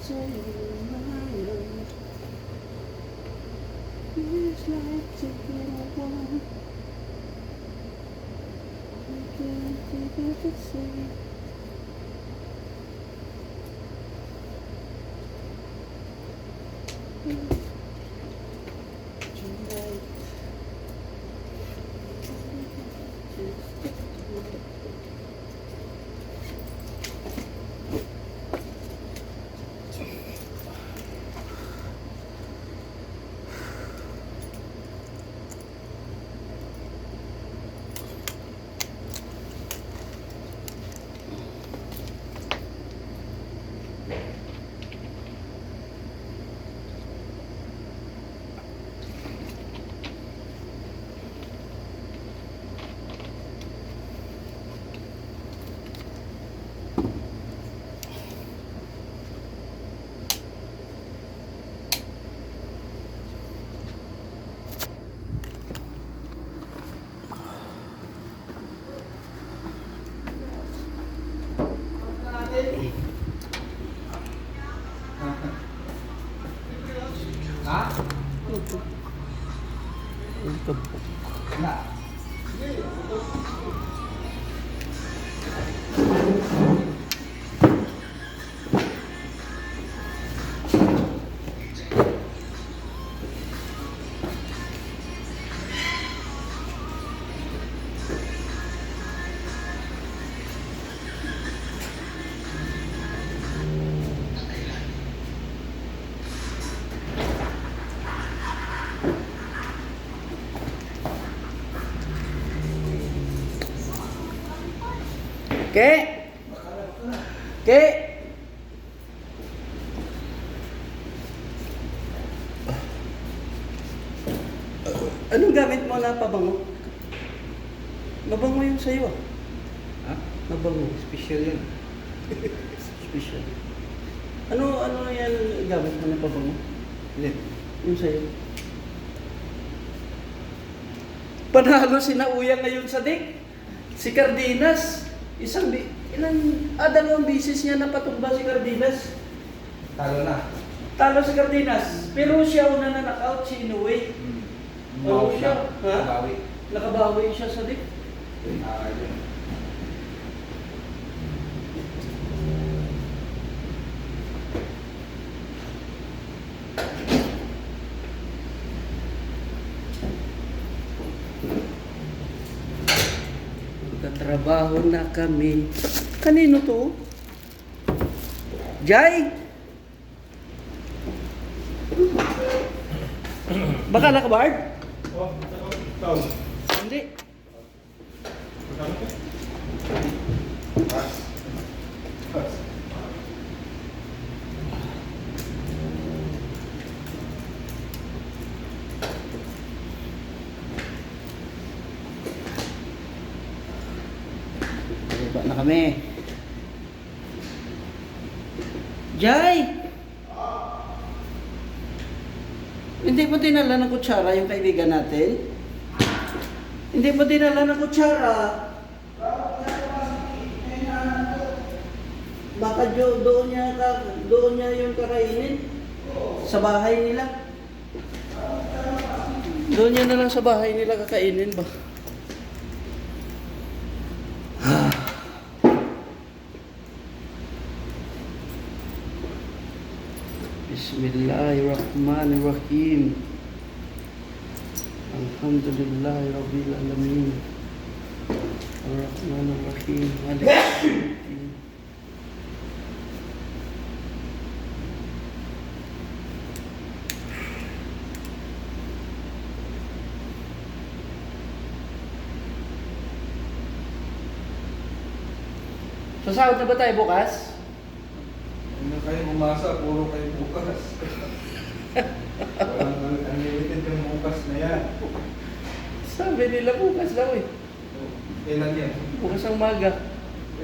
saying my love is like taking a walk. I can't think of the same. Tonight, Ke? Ke? Anong gamit mo na pabango? Mabango yung sa'yo ah. Ha? Mabango. Special yan. Special. Ano yan gamit mo na pabango? Alin? Yung sa'yo. Panalo si Nauya ngayon sa dik. Si Cardenas. Dalawang bisis niya napatumba si Cardenas. Talo na. Talo si Cardenas. Pero siya una na knockout, si Inoue. Ano siya? Ha? Bawi. Nakabawi siya sa dik. Yun. Magkatrabaho na kami. Kanino to? Jai? Baka nakabard? Hindi. Baba na kami. Jai! Hindi mo dinala ng kutsara yung kaibigan natin? Hindi mo dinala ng kutsara? Baka doon niya yung kakainin? Sa bahay nila? Doon niya na lang sa bahay nila kakainin ba? Bismillahirrahmanirrahim. Alhamdulillahi Rabbil Alamin. Ar-Rahmanir-Rahim. Malik yawmiddin. Sasahod na ba tayo bukas? Hindi na kayo umasa, puro kayo bukas. Walang unlimited yung bukas na yan. Sabi nila bukas daw eh. Ilan yan? Bukas ang maga.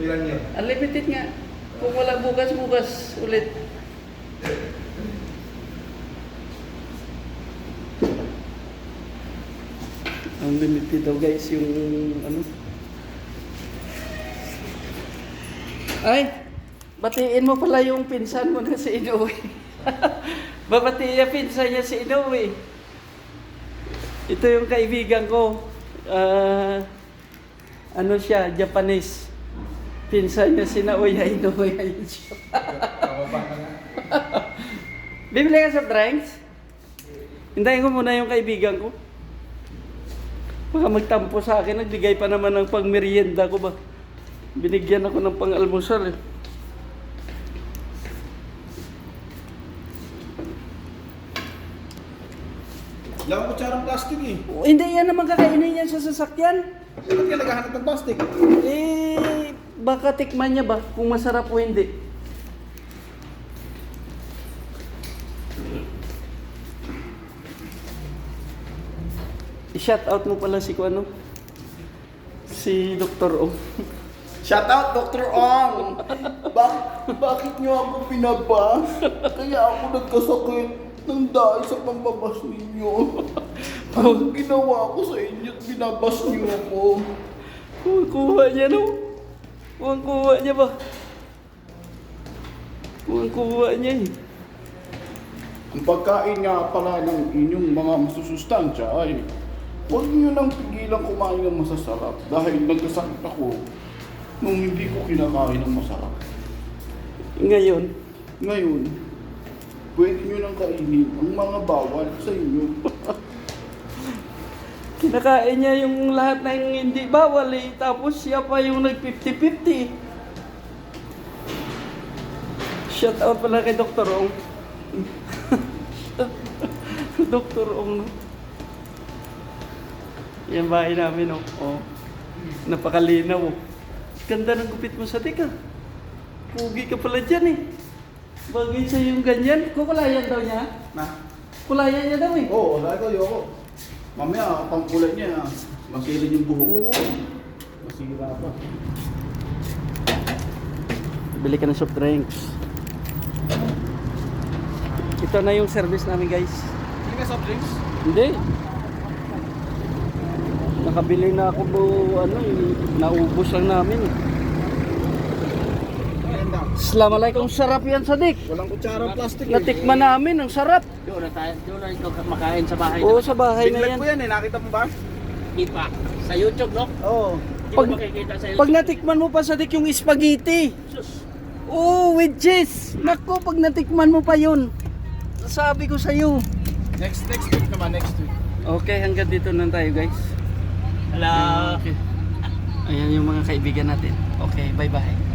Ilan yan? Unlimited nga. Kung wala bukas, bukas ulit. Unlimited daw guys yung ano. Ay! Batiin mo pala yung pinsan mo na si Inoue. Babatiin niya pinsan niya si Inoue. Ito yung kaibigan ko. Ano siya, Japanese. Pinsan niya si Naoya Inoue. Ayun siya. Kababa ka nga. Bibili ka sa drinks? Hintayin ko muna yung kaibigan ko. Baka magtampo sa akin, nagbigay pa naman ng pang-merienda ko ba. Binigyan ako ng pang-almusal eh. Wala akong kutsarang plastic eh. Hindi yan naman kakainin yan sa sasakyan. Bakit ka naghahanap ng plastic? Eh, baka tikman niya ba kung masarap o hindi. I-shout out mo pala si Kuano. Si Dr. Ong. Shout out, Dr. Ong! Bakit niyo ako pinabas? Kaya ako nagkasakit ng dahil sa pambabas ninyo. Anong ginawa ko sa inyo at binabas niyo ako? Kuha niya no? Kuha niya ba? Kuha niya eh. Ang pagkain nga pala ng inyong mga masusustansya ay huwag niyo nang pigilan kumain ng masasarap dahil nagkasakit ako nung hindi ko kinakain ng masarap. Ngayon, Ngayon, pwede niyo nang kainin ang mga bawal sa inyo. kinakain niya yung lahat ng hindi bawal eh. Tapos siya pa yung nag-50-50. Shout out pala kay Dr. Ong. Dr. Ong, no? Yan bahay namin, no? Oh. Napakalinaw, oh. Ganda ng gupit mo sa tika. Pugi ka pala dyan, eh. Bagay sa yung ganyan. Kukulayan daw niya. Na? Kulayan niya daw, eh. Oo, sabi ko, ayoko. Mamaya, pangkulay niya, masilin yung buhok. Oo. Masira pa. Bili ka ng soft drinks. Ito na yung service namin, guys. Hindi ka soft drinks? Hindi. Nakabili na ako naubos lang namin. Maganda. Assalamualaikum, sarap yan, Sadik. Walang kutsarang plastic eh. Natikman namin, ang sarap. Doon na ito makain sa bahay. Oo, sa bahay na Biglag yan. ko yan eh, nakita mo ba? Kita sa YouTube, no? Oo. Hindi Pag- ko makikita sa YouTube. Pag natikman mo pa, Sadik, yung spaghetti. Sus. Oh, with cheese. Naku, pag natikman mo pa yun. Sabi ko sa'yo. Next week naman, next week. Okay, hanggang dito na tayo, guys. Hello. Okay. Ayan yung mga kaibigan natin. Okay, bye-bye.